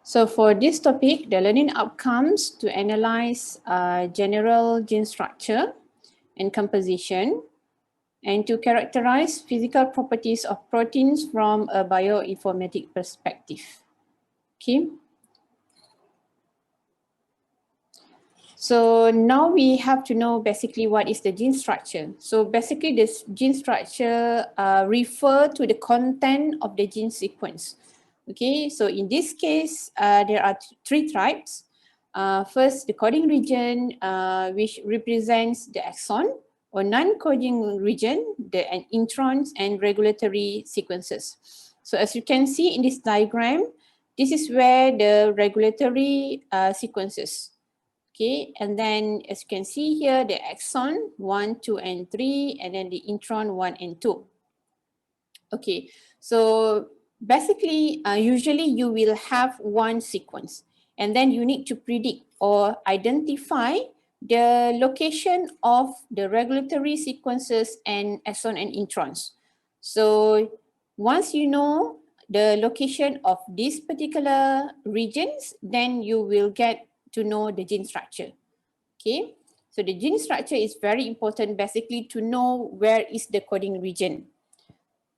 So for this topic, the learning outcomes to analyze general gene structure and composition and to characterize physical properties of proteins from a bioinformatic perspective. Okay. So now we have to know basically what is the gene structure. So basically this gene structure refer to the content of the gene sequence. Okay, so in this case, there are three types. First, the coding region, which represents the exon, or non-coding region, the introns and regulatory sequences. So as you can see in this diagram, this is where the regulatory sequences. Okay, and then as you can see here, the exon 1, 2, and 3, and then the intron 1 and 2. Okay, so basically, usually you will have one sequence, and then you need to predict or identify the location of the regulatory sequences and exon and introns. So once you know the location of these particular regions, then you will get to know the gene structure. Okay, so the gene structure is very important basically to know where is the coding region.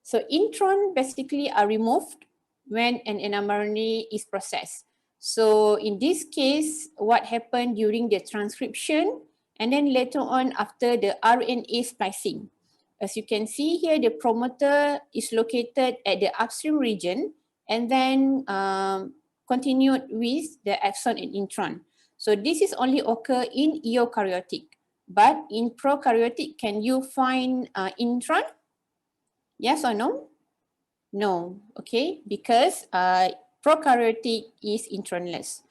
So intron basically are removed when an mRNA is processed. So in this case, what happened during the transcription and then later on after the RNA splicing. As you can see here, the promoter is located at the upstream region and then continued with the exon and intron. So this is only occur in eukaryotic, but in prokaryotic, can you find intron? Yes or no? No, okay, because prokaryotic is intronless.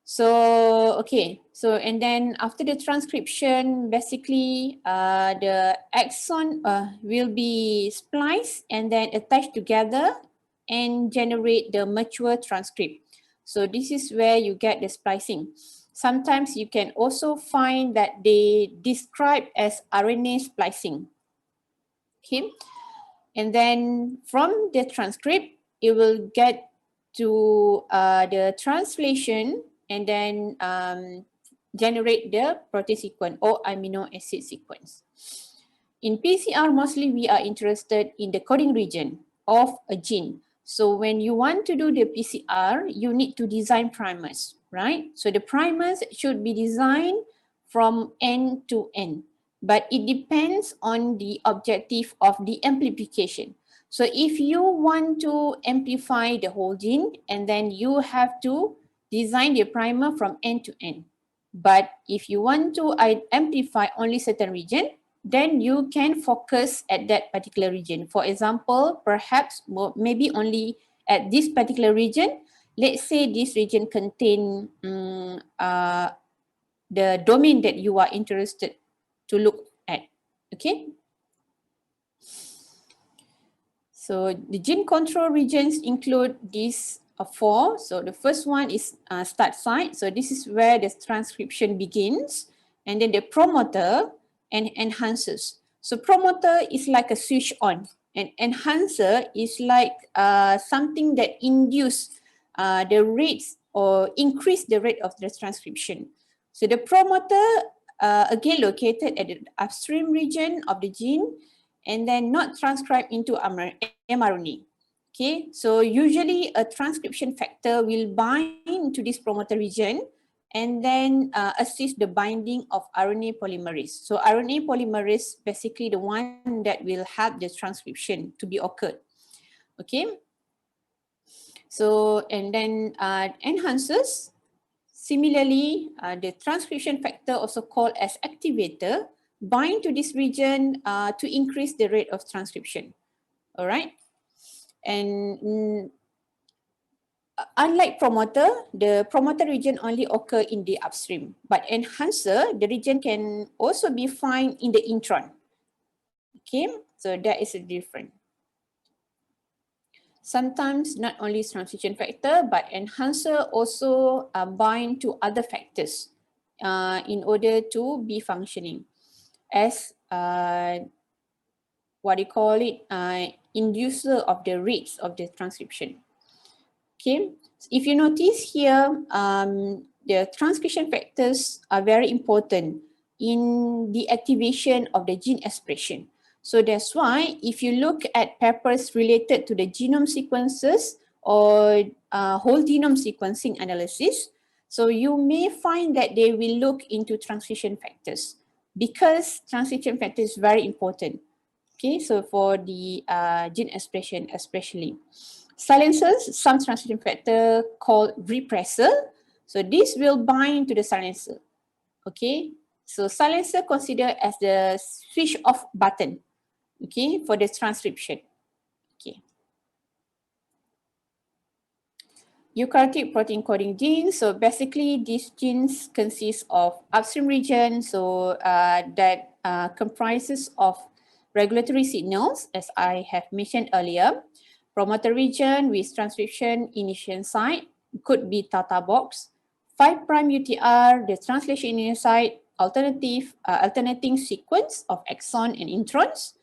So, okay, so and then after the transcription, basically the exon will be spliced and then attached together and generate the mature transcript. So this is where you get the splicing. Sometimes you can also find that they describe as RNA splicing. Okay. And then from the transcript, it will get to the translation and then generate the protein sequence or amino acid sequence. In PCR, mostly we are interested in the coding region of a gene. So when you want to do the PCR, you need to design primers, right? So the primers should be designed from end to end, but it depends on the objective of the amplification. So if you want to amplify the whole gene, and then you have to design the primer from end to end. But if you want to amplify only certain region, then you can focus at that particular region. For example, perhaps maybe only at this particular region. Let's say this region contain the domain that you are interested to look at. Okay. So the gene control regions include these four. So the first one is start site. So this is where the transcription begins, and then the promoter and enhancers. So promoter is like a switch on, and enhancer is like something that induce the rates or increase the rate of the transcription. So the promoter again located at the upstream region of the gene and then not transcribed into mRNA. Okay, so usually a transcription factor will bind to this promoter region and then assist the binding of RNA polymerase. So RNA polymerase basically the one that will help the transcription to be occurred. Okay, so and then enhancers. Similarly, the transcription factor, also called as activator, bind to this region to increase the rate of transcription. All right. And unlike promoter, the promoter region only occur in the upstream, but enhancer, the region can also be found in the intron. Okay, so that is a difference. Sometimes not only transcription factor, but enhancer also bind to other factors in order to be functioning as what you call it, inducer of the rates of the transcription. Okay, if you notice here, the transcription factors are very important in the activation of the gene expression. So that's why if you look at papers related to the genome sequences or whole genome sequencing analysis, so you may find that they will look into transcription factors because transcription factor is very important. Okay, so for the gene expression especially. Silencers, some transcription factor called repressor. So this will bind to the silencer. Okay, so silencer considered as the switch off button, okay, for the transcription. Okay. Eukaryotic protein coding genes. So basically these genes consist of upstream region, so that comprises of regulatory signals, as I have mentioned earlier. Promoter region with transcription initiation site could be Tata box. 5' UTR, the translation initiation site, alternating sequence of exon and introns.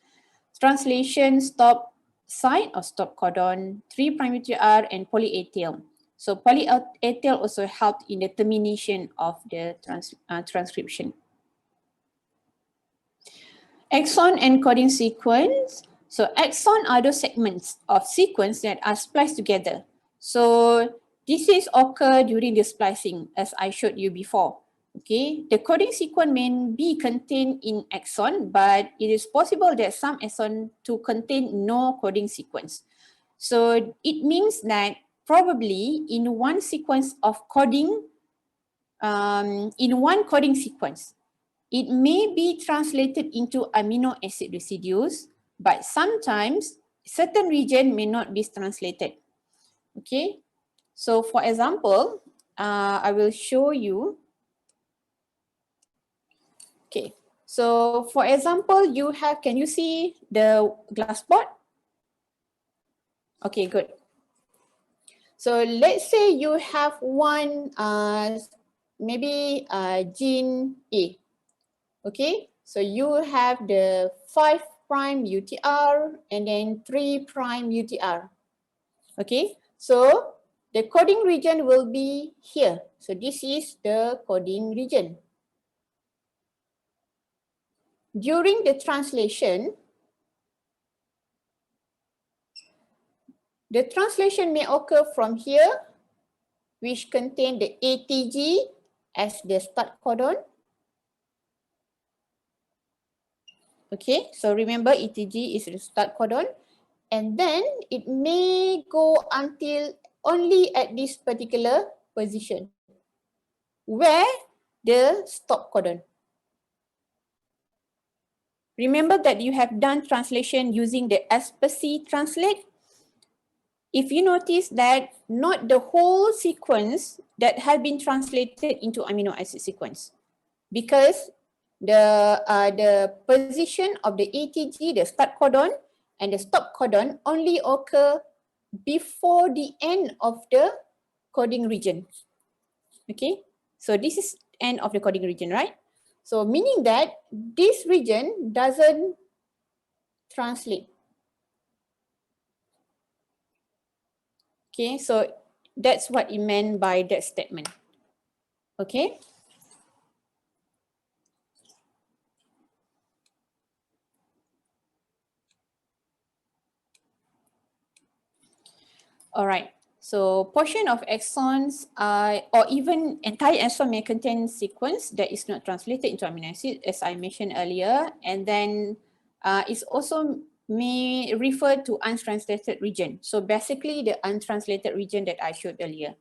Translation stop site or stop codon, 3' UTR and poly A tail. So poly A tail also helped in the termination of the transcription. Exon encoding sequence. So exon are those segments of sequence that are spliced together. So this is occur during the splicing, as I showed you before. Okay, the coding sequence may be contained in exon, but it is possible that some exon to contain no coding sequence. So it means that probably in one sequence of coding, in one coding sequence, it may be translated into amino acid residues, but sometimes certain region may not be translated. Okay, so for example, I will show you. Okay, so for example, you have, can you see the glass pot? Okay, good. So let's say you have one, maybe gene A. Okay, so you have the 5' UTR and then 3' UTR. Okay, so the coding region will be here. So this is the coding region. During the translation may occur from here, which contain the ATG as the start codon. Okay, so remember ATG is the start codon, and then it may go until only at this particular position where the stop codon. Remember that you have done translation using the S/C translate. If you notice that not the whole sequence that have been translated into amino acid sequence, because the position of the ATG, the start codon and the stop codon only occur before the end of the coding region. Okay, so this is end of the coding region, right? So meaning that this region doesn't translate. Okay, so that's what it meant by that statement. Okay. All right. So portion of exons or even entire exon may contain sequence that is not translated into amino acid, as I mentioned earlier, and then it's also may refer to untranslated region. So basically the untranslated region that I showed earlier.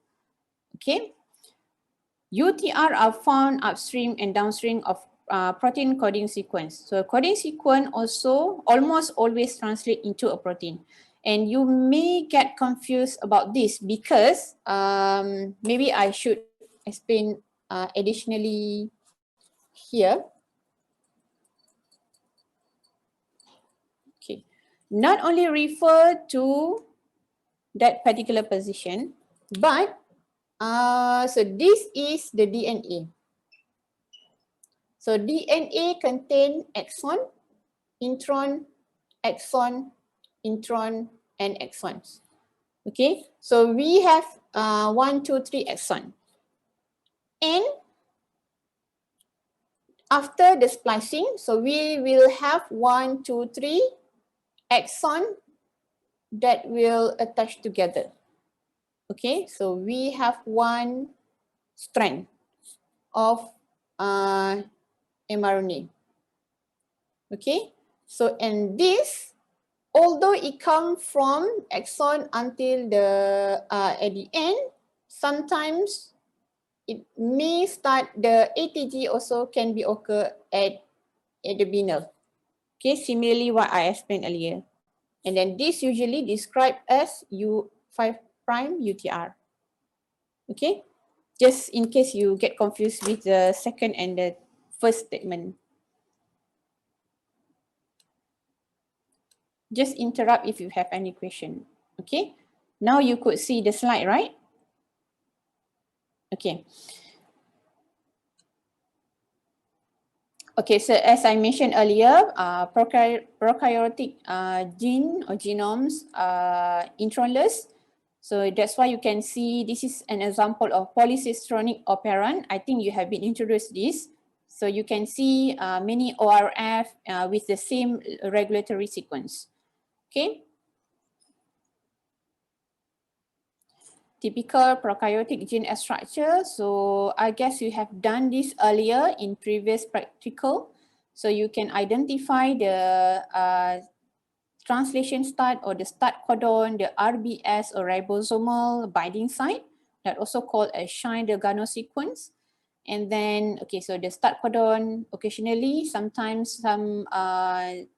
Okay. UTR are found upstream and downstream of protein coding sequence. So coding sequence also almost always translate into a protein. And you may get confused about this because maybe I should explain additionally here. Okay, not only refer to that particular position, but so this is the DNA. So DNA contain exon, intron, exon, intron, and exons. Okay, so we have 1, 2, 3 exon. And after the splicing, so we will have 1, 2, 3 exon that will attach together. Okay, so we have one strand of mRNA. Okay, so and this, although it comes from exon until the at the end, sometimes it may start, the ATG also can be occur at the binal. Okay, similarly what I explained earlier. And then this usually described as U5' UTR. Okay, just in case you get confused with the second and the first statement. Just interrupt if you have any question. Okay, now you could see the slide, right? Okay. Okay, so as I mentioned earlier, prokaryotic gene or genomes are intronless. So that's why you can see this is an example of polycistronic operand. I think you have been introduced this. So you can see many ORF with the same regulatory sequence. Okay. Typical prokaryotic gene structure. So I guess you have done this earlier in previous practical. So you can identify the translation start or the start codon, the RBS or ribosomal binding site, that also called a Shine-Delgado sequence. And then, okay, so the start codon, occasionally, sometimes some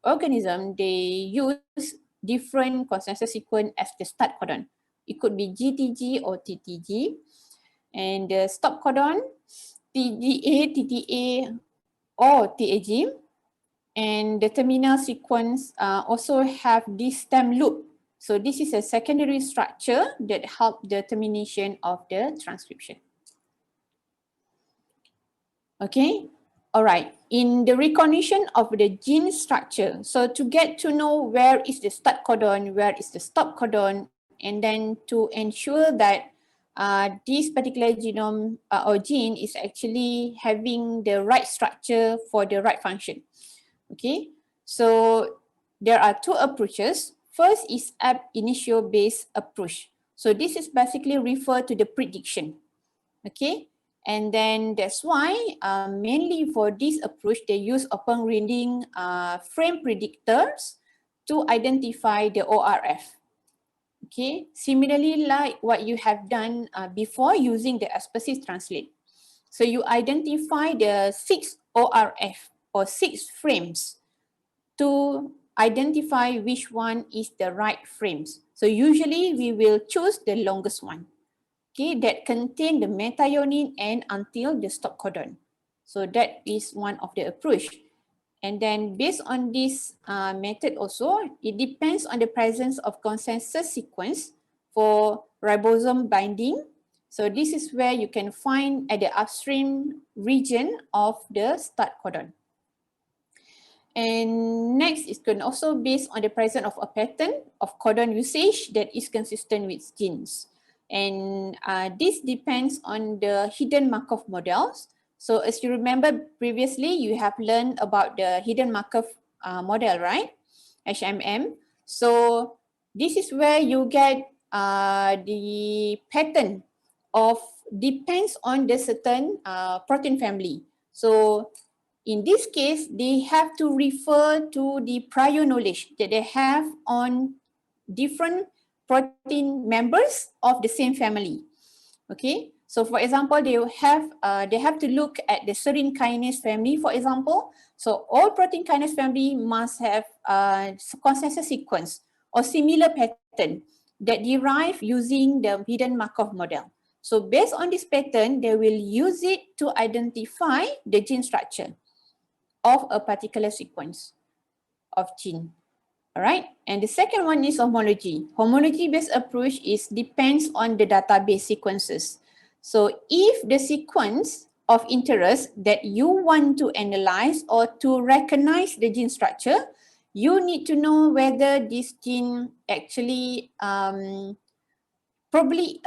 organism, they use different consensus sequence as the start codon. It could be GTG or TTG. And the stop codon, TGA, TTA, or TAG. And the terminal sequence also have this stem loop. So this is a secondary structure that help the termination of the transcription. Okay, all right. In the recognition of the gene structure, so to get to know where is the start codon, where is the stop codon, and then to ensure that this particular genome or gene is actually having the right structure for the right function. Okay, so there are two approaches. First is ab initio based approach. So this is basically refer to the prediction. Okay, and then that's why mainly for this approach, they use open reading frame predictors to identify the ORF. Okay, similarly like what you have done before using the Aspersis translate. So you identify the 6 ORF or 6 frames to identify which one is the right frames. So usually we will choose the longest one. Okay, that contain the methionine and until the stop codon. So that is one of the approach. And then based on this method also, it depends on the presence of consensus sequence for ribosome binding. So this is where you can find at the upstream region of the start codon. And next is can also based on the presence of a pattern of codon usage that is consistent with genes. And this depends on the hidden Markov models. So as you remember previously, you have learned about the hidden Markov model, right? HMM. So this is where you get the pattern of depends on the certain protein family. So in this case, they have to refer to the prior knowledge that they have on different protein members of the same family. Okay, so for example, they have to look at the serine kinase family, for example. So all protein kinase family must have consensus sequence or similar pattern that derive using the hidden Markov model. So based on this pattern, they will use it to identify the gene structure of a particular sequence of gene. All right, and the second one is homology. Homology-based approach depends on the database sequences. So if the sequence of interest that you want to analyze or to recognize the gene structure, you need to know whether this gene actually probably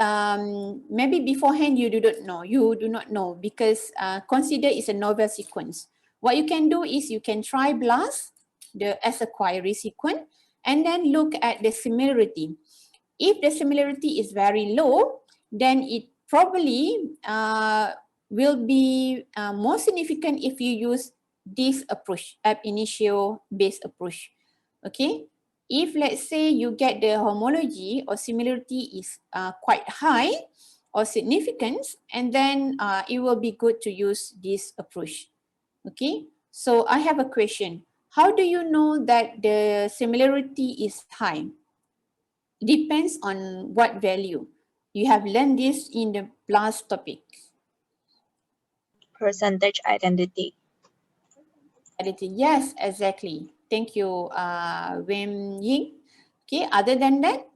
maybe beforehand you do not know because consider it's a novel sequence. What you can do is you can try BLAST as a query sequence and then look at the similarity. If the similarity is very low, then it probably will be more significant if you use this approach, ab initio based approach. Okay, if let's say you get the homology or similarity is quite high or significance, and then it will be good to use this approach. Okay, so I have a question. How do you know that the similarity is high? Depends on what value. You have learned this in the last topic. Percentage identity. Yes, exactly. Thank you, Wim Ying. Okay, other than that,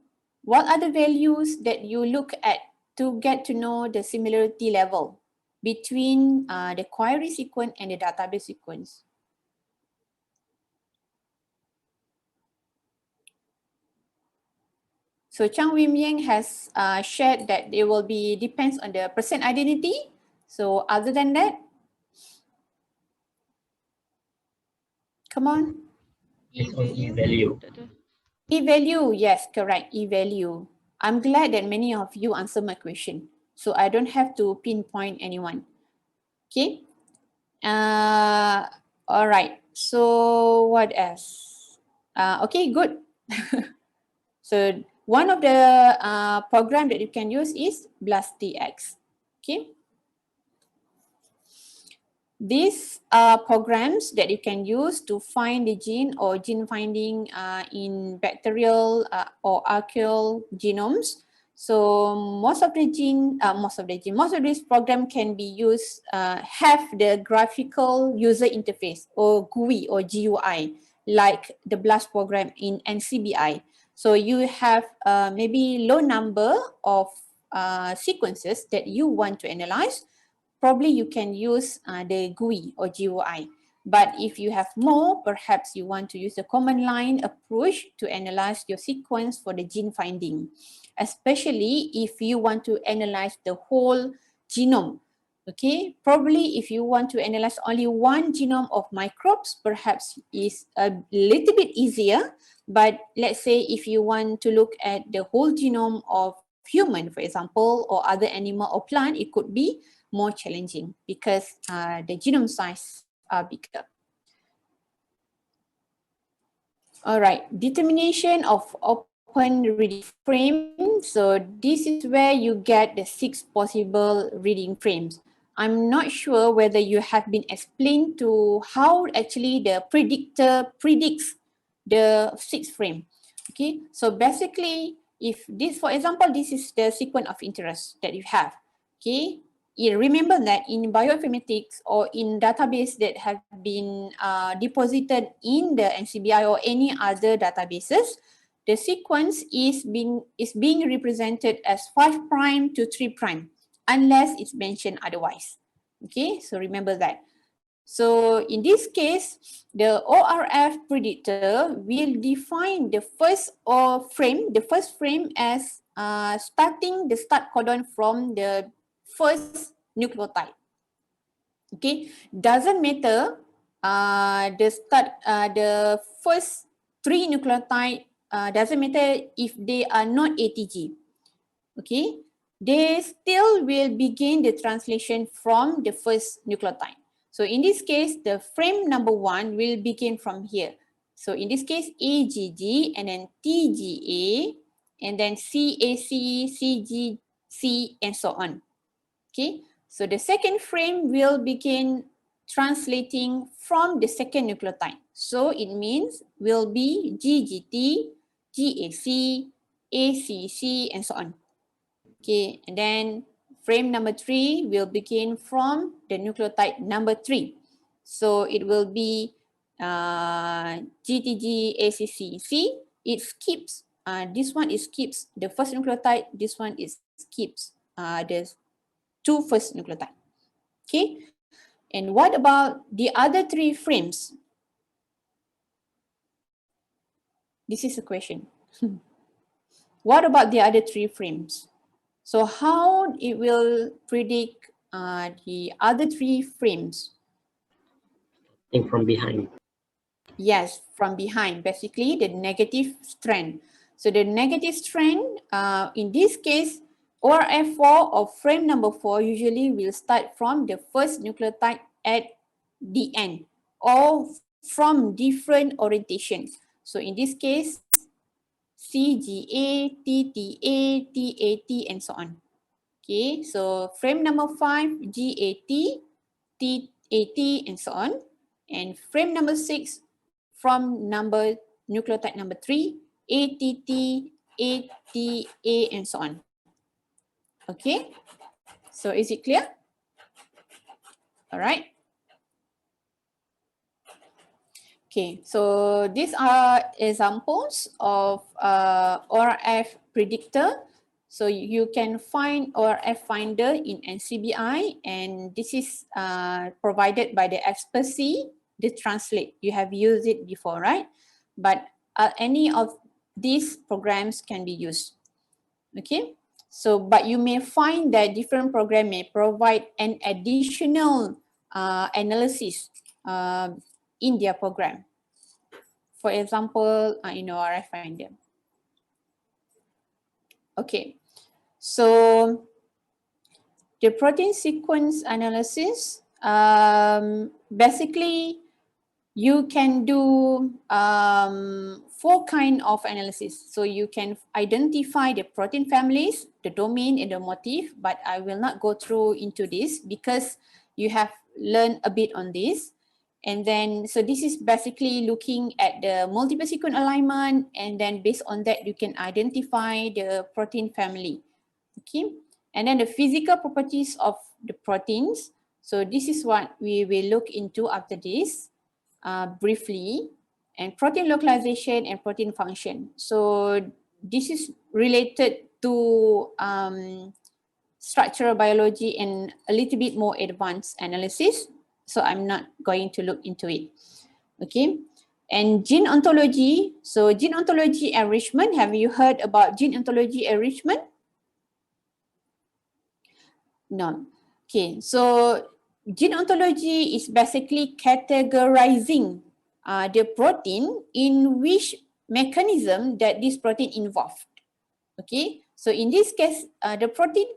what are the values that you look at to get to know the similarity level between the query sequence and the database sequence? So Chang Wim Yang has shared that it will be depends on the percent identity. So other than that, come on. E-value. E-value, yes, correct, E-value. I'm glad that many of you answer my question. So I don't have to pinpoint anyone. Okay. All right. So what else? Okay, good. So one of the program that you can use is BLASTx. Okay. These are programs that you can use to find the gene or gene finding in bacterial or archaeal genomes. So most of this program can be used, have the graphical user interface or GUI or GUI, like the BLAST program in NCBI. So you have maybe low number of sequences that you want to analyze. Probably you can use the GUI or GUI. But if you have more, perhaps you want to use the command line approach to analyze your sequence for the gene finding, especially if you want to analyze the whole genome. Okay, probably if you want to analyze only one genome of microbes, perhaps is a little bit easier. But let's say if you want to look at the whole genome of human, for example, or other animal or plant, it could be more challenging because the genome size are bigger. All right, determination of open reading frame. So this is where you get the 6 possible reading frames. I'm not sure whether you have been explained to how actually the predictor predicts the 6 frame. Okay, so basically if this, for example, this is the sequence of interest that you have. Okay, remember that in bioinformatics or in database that have been deposited in the NCBI or any other databases, the sequence is being represented as 5' to 3' unless it's mentioned otherwise. Okay, so remember that. So in this case, the ORF predictor will define the first frame as starting the start codon from the first nucleotide. Okay, doesn't matter the first 3 nucleotide doesn't matter if they are not ATG. Okay, they still will begin the translation from the first nucleotide. So in this case, the frame number 1 will begin from here. So in this case, AGG and then TGA and then CAC, CGC and so on. Okay, so the second frame will begin translating from the second nucleotide. So it means will be GGT, GAC, ACC and so on. Okay, and then frame number 3 will begin from the nucleotide number 3. So it will be GTG, ACC. See, it skips, this one it skips the first nucleotide, this one it skips the 2 first nucleotide. Okay, and what about the other 3 frames? This is a question. What about the other 3 frames? So how it will predict the other three frames? And from behind. Yes, from behind, basically the negative strand. So the negative strand, in this case, ORF4 or frame number 4 usually will start from the first nucleotide at the end or from different orientations. So in this case, CGA, TTA, TAT, and so on. Okay, so frame number 5, GAT, TAT, and so on. And frame number 6, from nucleotide number 3, ATT, ATA, and so on. Okay, so is it clear? All right. Okay, so these are examples of ORF predictor. So you can find ORF finder in NCBI, and this is provided by the expertise, the translate. You have used it before, right? But any of these programs can be used. Okay, so but you may find that different program may provide an additional analysis in their program. For example, in ORF finder. Okay, so the protein sequence analysis, basically you can do 4 kind of analysis. So you can identify the protein families, the domain, and the motif, but I will not go through into this because you have learned a bit on this. And then, so this is basically looking at the multiple sequence alignment, and then based on that, you can identify the protein family. Okay, and then the physical properties of the proteins. So this is what we will look into after this. Briefly, and protein localization and protein function. So this is related to structural biology and a little bit more advanced analysis. So I'm not going to look into it. Okay. And gene ontology. So gene ontology enrichment. Have you heard about gene ontology enrichment? No. Okay. So gene ontology is basically categorizing the protein in which mechanism that this protein involved. Okay, so in this case, the protein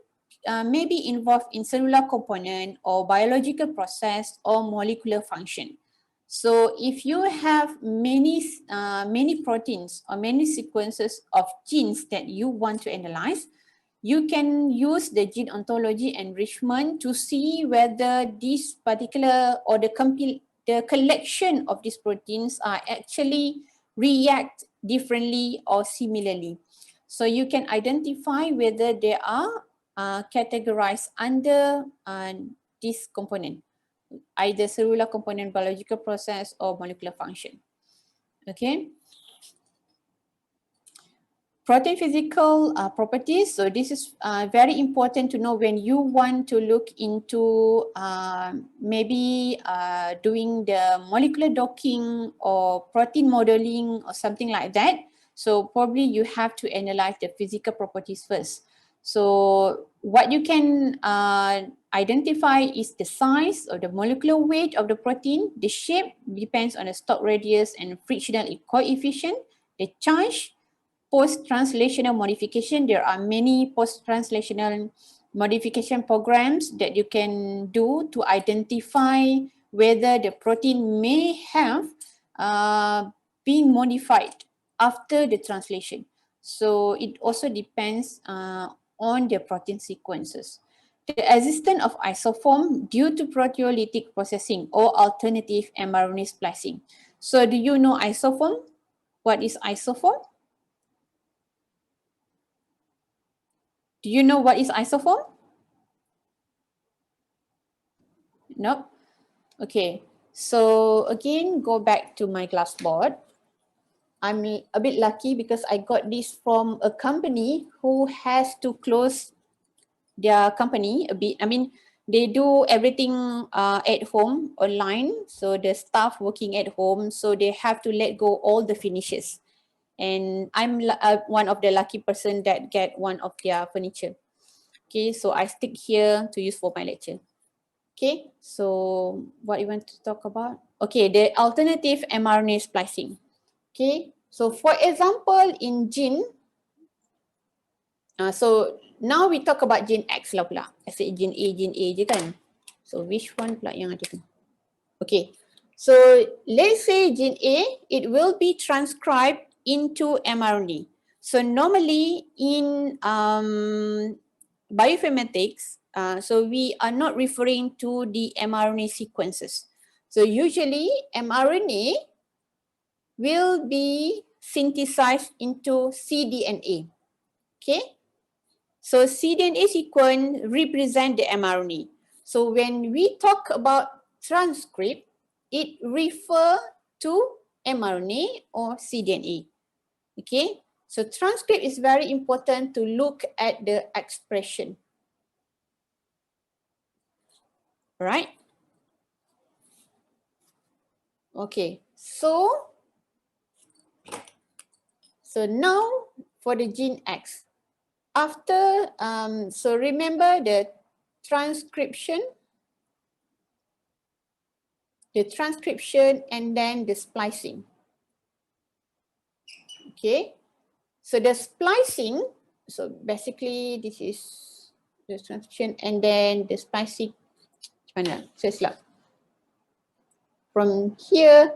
may be involved in cellular component or biological process or molecular function. So if you have many proteins or many sequences of genes that you want to analyze, you can use the gene ontology enrichment to see whether this particular or the collection of these proteins are actually react differently or similarly. So you can identify whether they are categorized under this component, either cellular component, biological process, or molecular function. Okay. Protein physical properties. So this is very important to know when you want to look into maybe doing the molecular docking or protein modeling or something like that. So probably you have to analyze the physical properties first. So what you can identify is the size or the molecular weight of the protein. The shape depends on the stop radius and frictional coefficient. The charge, post-translational modification. There are many post-translational modification programs that you can do to identify whether the protein may have been modified after the translation. So it also depends on the protein sequences. The existence of isoform due to proteolytic processing or alternative mRNA splicing. So do you know isoform? What is isoform? Do you know what is isoform? Nope. Okay. So again, go back to my glass board. I'm a bit lucky because I got this from a company who has to close their company a bit. I mean, they do everything at home online. So the staff working at home, so they have to let go all the finishes. And I'm one of the lucky person that get one of their furniture. Okay, so I stick here to use for my lecture. Okay, so what you want to talk about? Okay, the alternative mRNA splicing. Okay, so for example in gene, so now we talk about gene X lah pula. I said gene A je kan. So which one pula yang ada tu? Okay, so let's say gene A, it will be transcribed into mRNA. So normally in bioinformatics, so we are not referring to the mRNA sequences. So usually mRNA will be synthesized into cDNA. Okay, so cDNA sequence represent the mRNA. So when we talk about transcript, it refer to mRNA or cDNA. Okay, so transcript is very important to look at the expression. Right? Okay, so now for the gene X. After, so remember the transcription and then the splicing. Okay, so the splicing, so basically this is the transcription and then the splicing. Macam mana? Saya silap. From here,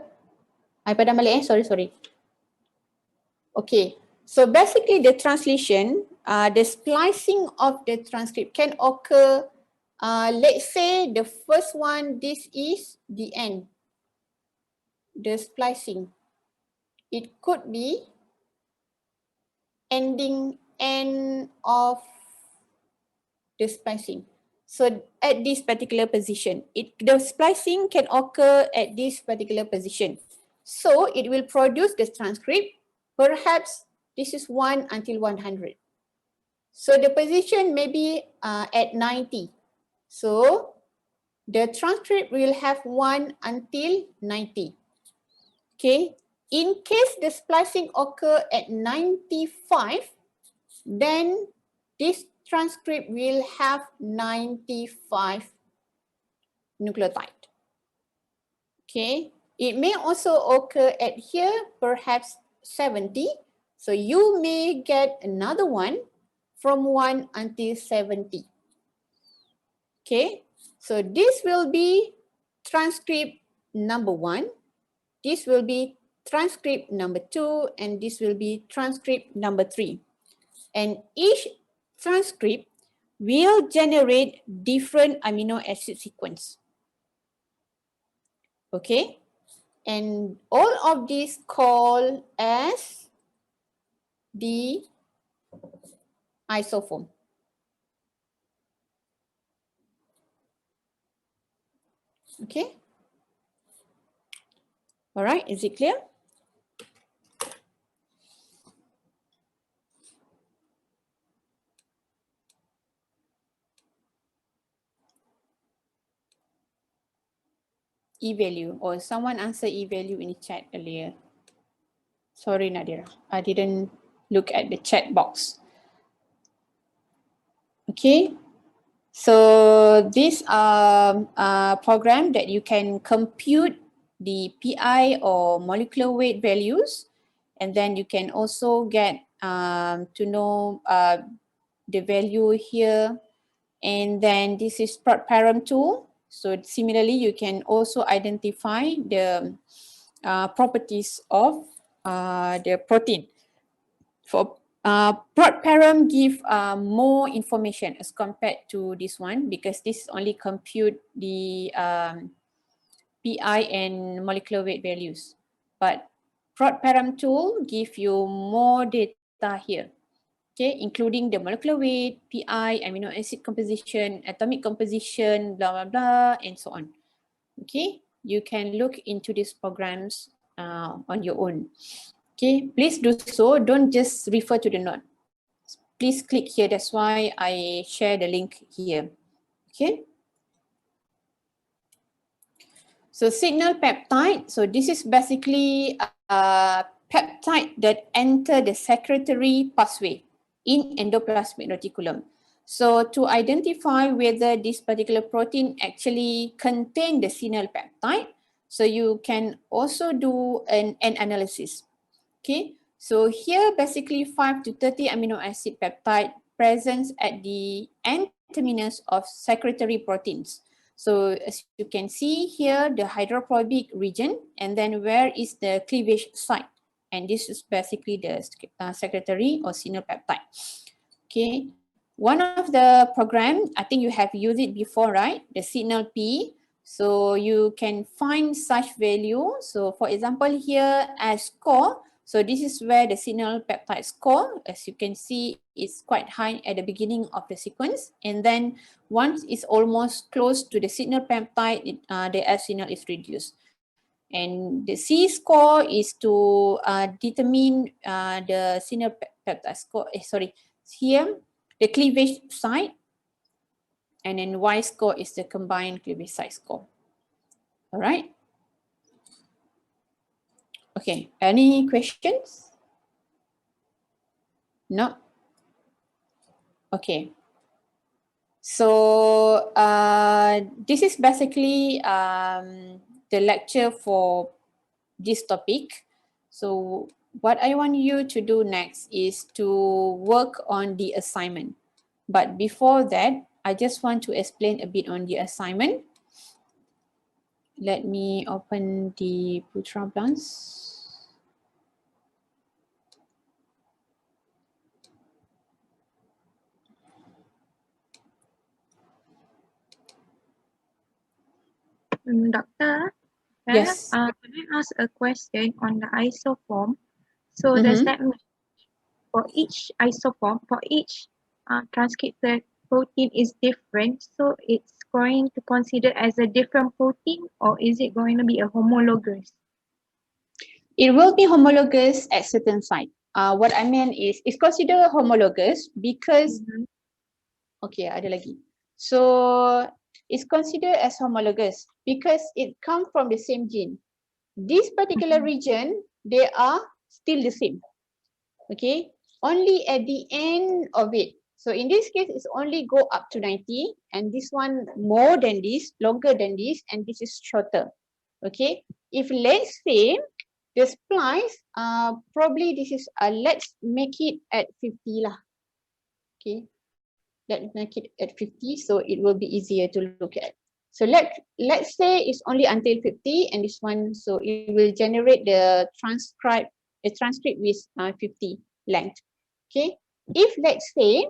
I padam balik sorry. Okay, so basically the translation, the splicing of the transcript can occur, let's say the first one, this is the end, the splicing. It could be end of the splicing. So at this particular position, the splicing can occur at this particular position. So it will produce the transcript. Perhaps this is 1 until 100. So the position may be at 90. So the transcript will have 1 until 90. Okay. In case the splicing occur at 95, then this transcript will have 95 nucleotide. Okay. It may also occur at here, perhaps 70. So you may get another one from 1 until 70. Okay. So this will be transcript number 1. This will be transcript number 2, and this will be transcript number 3. And each transcript will generate different amino acid sequence. Okay, and all of these called as the isoform. Okay, all right, is it clear? E-value, or someone answer e-value in the chat earlier. Sorry Nadira, I didn't look at the chat box. Okay, so this program that you can compute the PI or molecular weight values, and then you can also get to know the value here, and then this is prot param tool. So similarly, you can also identify the properties of the protein. For prot param give more information as compared to this one, because this only compute the PI and molecular weight values. But prot param tool give you more data here. Okay, including the molecular weight, PI, amino acid composition, atomic composition, blah, blah, blah, and so on. Okay, you can look into these programs on your own. Okay, please do so. Don't just refer to the note. Please click here. That's why I share the link here. Okay. So signal peptide. So this is basically a peptide that enter the secretory pathway in endoplasmic reticulum. So to identify whether this particular protein actually contain the signal peptide, so you can also do an analysis. Okay, so here basically 5 to 30 amino acid peptide presence at the N terminus of secretory proteins. So as you can see here, the hydrophobic region, and then where is the cleavage site? And this is basically the secretory or signal peptide. Okay, one of the program, I think you have used it before, right? The signal P. So you can find such value. So for example here as score, so this is where the signal peptide score, as you can see, is quite high at the beginning of the sequence. And then once it's almost close to the signal peptide, the F signal is reduced. And the C score is to determine the signal peptide score, here, the cleavage site. And then Y score is the combined cleavage site score. All right. Okay, any questions? No? Okay. So this is basically the lecture for this topic. So what I want you to do next is to work on the assignment. But before that, I just want to explain a bit on the assignment. Let me open the Putra Blans. Doctor, Yes. can I ask a question on the isoform? So does that mean for each isoform, for each transcripted protein is different, so it's going to consider as a different protein, or is it going to be a homologous? It will be homologous at certain site. What I meant is it's considered homologous because, okay, ada lagi. So it's considered as homologous because it comes from the same gene. This particular region, they are still the same. Okay, only at the end of it. So in this case, it's only go up to 90, and this one more than this, longer than this, and this is shorter. Okay, if let's say the splice, probably this is, let's make it at 50 lah. Okay, let's make it at 50, so it will be easier to look at. So let's say it's only until 50, and this one, so it will generate the transcript with 50 length. Okay, if let's say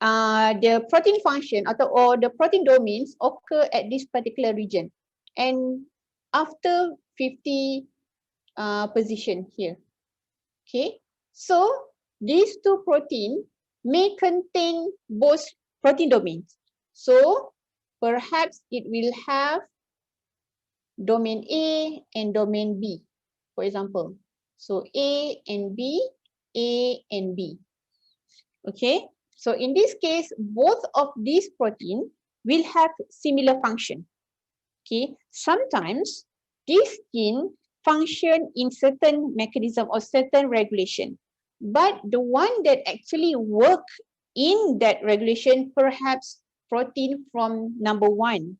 the protein function or the protein domains occur at this particular region, and after 50 position here. Okay, so these two protein may contain both protein domains. So perhaps it will have domain A and domain B, for example. So A and B, A and B. Okay, so in this case, both of these protein will have similar function. Okay, sometimes this gene function in certain mechanism or certain regulation, but the one that actually work in that regulation, perhaps protein from number 1,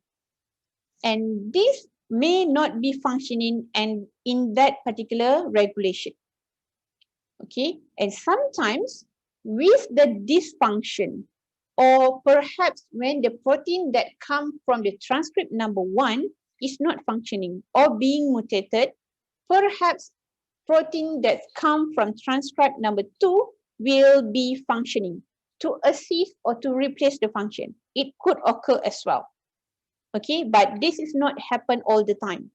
and this may not be functioning and in that particular regulation. Okay, and sometimes with the dysfunction, or perhaps when the protein that come from the transcript number 1 is not functioning or being mutated, perhaps protein that come from transcript number 2 will be functioning to assist or to replace the function. It could occur as well. Okay, but this is not happen all the time.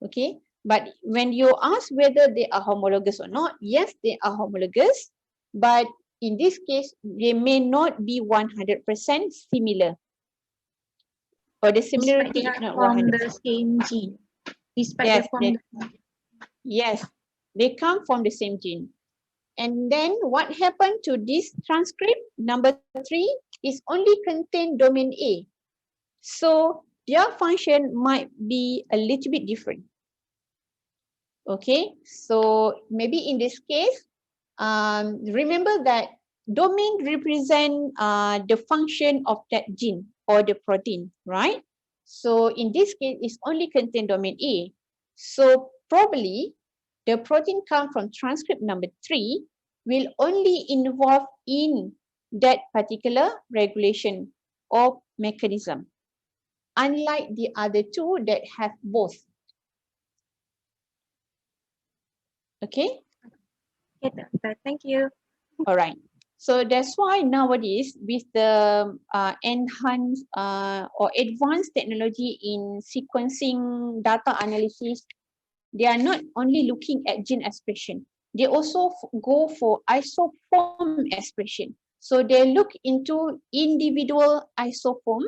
Okay, but when you ask whether they are homologous or not, yes, they are homologous, but in this case, they may not be 100% similar. Or the similarity is not 100%. From the same gene. Yes, yes, they come from the same gene. And then what happened to this transcript, number 3, is only contain domain A. So their function might be a little bit different. Okay, so maybe in this case, remember that domain represent the function of that gene or the protein, right? So in this case, it's only contain domain A. So probably the protein count from transcript number 3 will only involve in that particular regulation or mechanism, unlike the other two that have both. Okay? Okay, doctor. Thank you. All right. So that's why nowadays with the enhanced or advanced technology in sequencing data analysis, they are not only looking at gene expression, they also go for isoform expression. So they look into individual isoform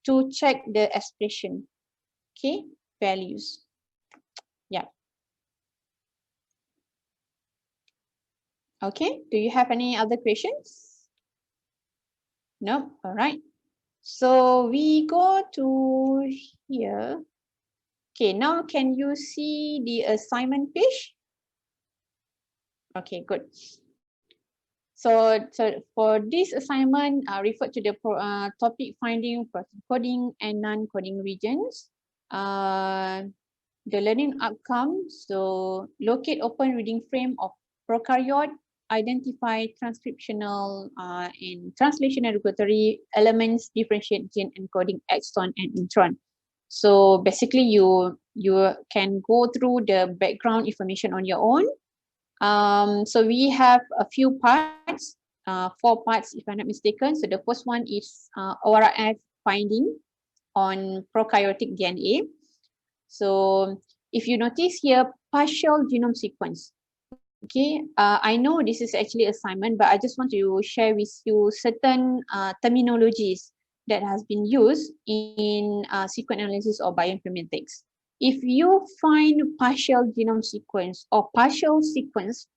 to check the expression, okay, values. Yeah. Okay, do you have any other questions? No, all right. So we go to here. Okay, now can you see the assignment page? Okay, good. So for this assignment, refer to the topic finding for coding and non-coding regions. The learning outcome, so locate open reading frame of prokaryote, identify transcriptional and translational regulatory elements, differentiate gene encoding exon and intron. So basically you can go through the background information on your own. So we have a few parts, 4 parts if I'm not mistaken. So the first one is ORF finding on prokaryotic DNA. So if you notice here, partial genome sequence. Okay, I know this is actually assignment, but I just want to share with you certain terminologies that has been used in sequence analysis or bioinformatics. If you find partial genome sequence or partial sequence,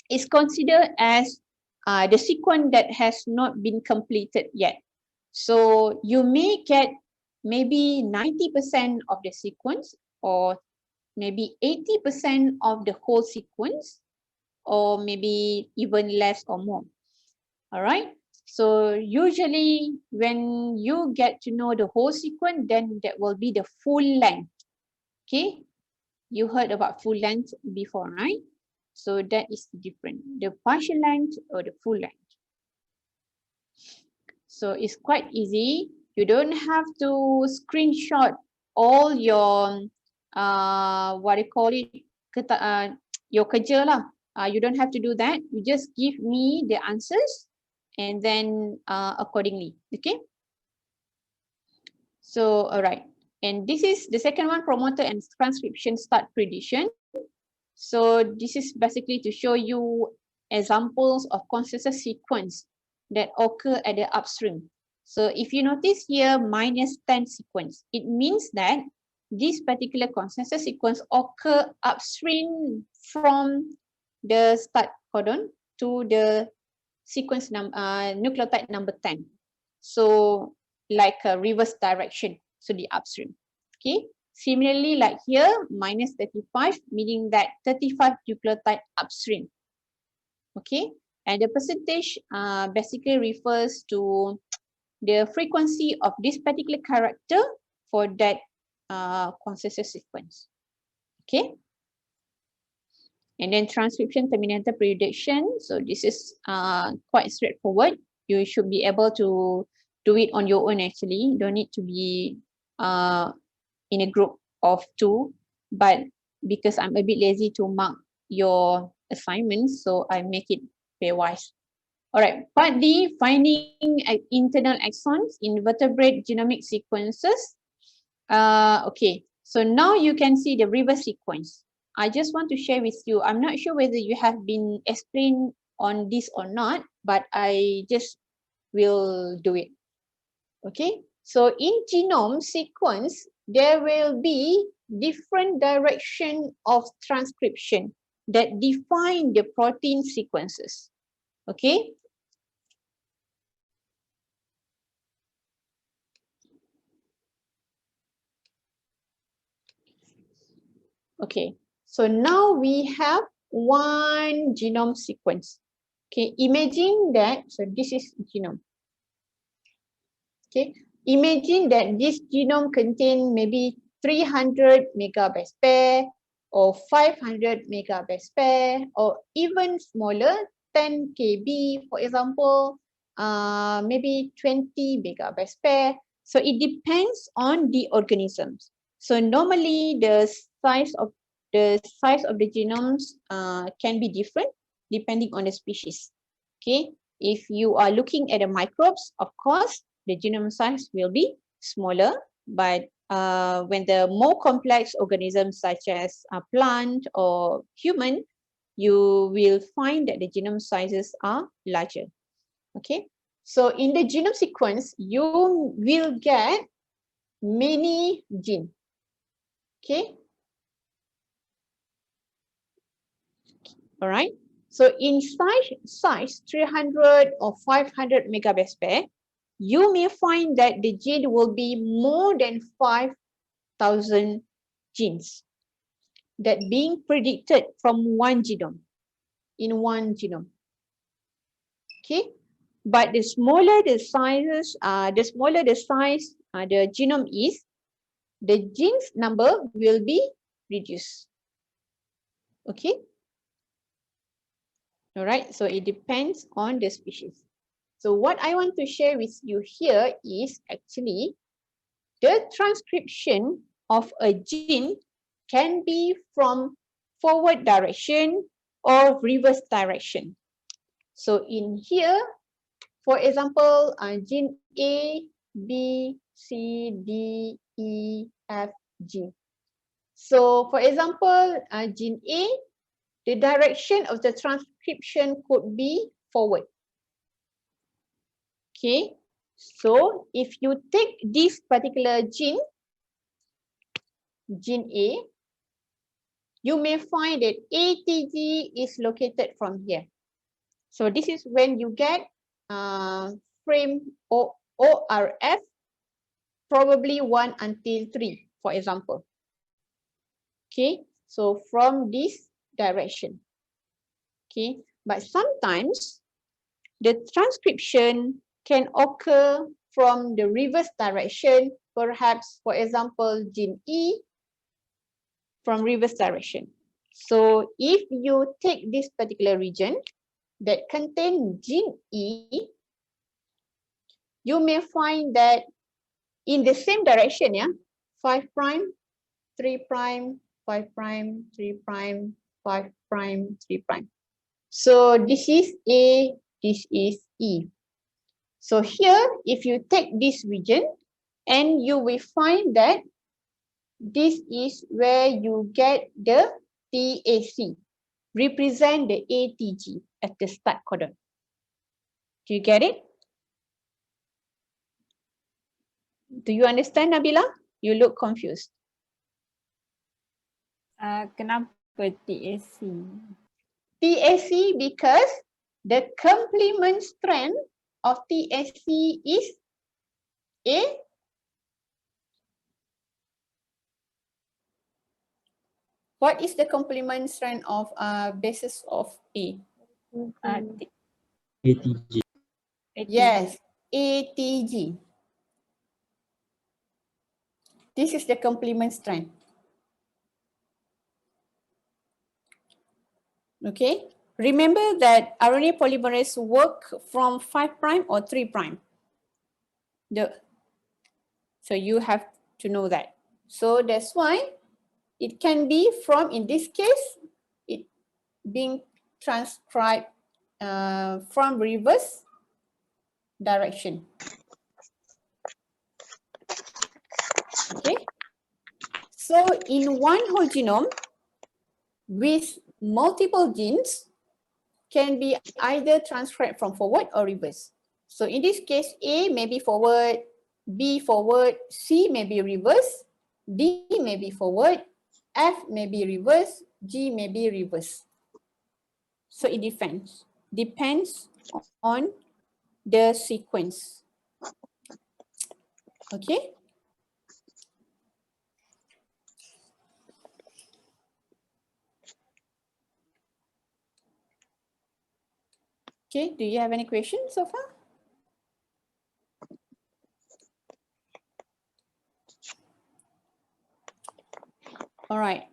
is considered as the sequence that has not been completed yet. So you may get maybe 90% of the sequence or maybe 80% of the whole sequence or maybe even less or more. All right. So usually when you get to know the whole sequence, then that will be the full length. Okay. You heard about full length before, right? So that is different, the partial length or the full length. So it's quite easy. You don't have to screenshot all your what do you call it, your kerja lah. You don't have to do that. You just give me the answers and then accordingly. Okay. So all right. And this is the second one, promoter and transcription start prediction. So this is basically to show you examples of consensus sequence that occur at the upstream. So if you notice here, -10 sequence, it means that this particular consensus sequence occur upstream from the start codon to the sequence nucleotide number 10. So like a reverse direction, so the upstream. Okay. Similarly, like here, -35, meaning that 35 nucleotide upstream. Okay, and the percentage basically refers to the frequency of this particular character for that consensus sequence. Okay, and then transcription terminator prediction. So this is quite straightforward. You should be able to do it on your own actually. You don't need to be in a group of 2, but because I'm a bit lazy to mark your assignments, so I make it pairwise. All right, part D, finding internal exons in vertebrate genomic sequences. Okay, so now you can see the reverse sequence. I just want to share with you, I'm not sure whether you have been explained on this or not, but I just will do it. Okay, so in genome sequence, there will be different direction of transcription that define the protein sequences. Okay. Okay, so now we have one genome sequence. Okay, imagine that, so this is genome. Okay, imagine that this genome contain maybe 300 megabase pair or 500 megabase pair or even smaller, 10 kb for example, maybe 20 megabase pair. So it depends on the organisms. So normally the size of the genomes can be different depending on the species. Okay, if you are looking at the microbes, of course, the genome size will be smaller, but when the more complex organisms such as a plant or human, you will find that the genome sizes are larger. Okay, so in the genome sequence, you will get many genes. Okay, all right. So in size 300 or 500 megabase pair, you may find that the gene will be more than 5,000 genes that being predicted from one genome, in one genome. Okay, but the smaller the sizes, the genome is, the genes number will be reduced. Okay, all right. So it depends on the species. So what I want to share with you here is actually the transcription of a gene can be from forward direction or reverse direction. So in here, for example, gene A, B, C, D, E, F, G. So for example, gene A, the direction of the transcription could be forward. Okay, so if you take this particular gene, gene A, you may find that ATG is located from here. So this is when you get frame ORF, probably 1 until 3, for example. Okay, so from this direction. Okay, but sometimes the transcription can occur from the reverse direction, perhaps, for example, gene E from reverse direction. So if you take this particular region that contain gene E, you may find that in the same direction, yeah, 5 prime, 3 prime, 5 prime, 3 prime, 5 prime, 3 prime. So this is A, this is E. So here, if you take this region, and you will find that this is where you get the TAC, represent the ATG at the start codon. Do you get it? Do you understand, Nabila? You look confused. Kenapa TAC? TAC because the complement strand of TAC is A. What is the complement strand of basis of A? ATG. Yes, ATG. This is the complement strand. Okay, remember that RNA polymerase work from 5 prime or 3 prime. So you have to know that. So that's why it can be from, in this case, it being transcribed from reverse direction. Okay, so in one whole genome with multiple genes can be either transcribed from forward or reverse. So in this case, A may be forward, B forward, C may be reverse, D may be forward, F may be reverse, G may be reverse. So it depends on the sequence. Okay. Okay, do you have any questions so far? All right,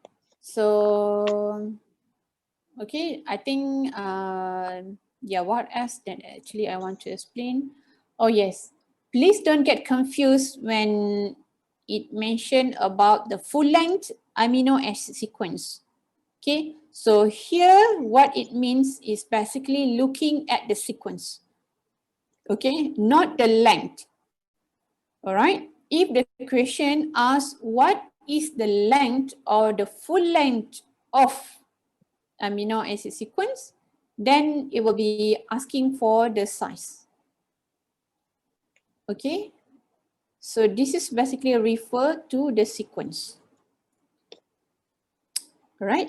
so okay, I think yeah, what else that actually I want to explain? Oh yes, please don't get confused when it mentioned about the full length amino acid sequence. Okay, so here what it means is basically looking at the sequence. Okay, not the length. All right, if the question asks what is the length or the full length of amino acid sequence, then it will be asking for the size. Okay, so this is basically refer to the sequence. All right.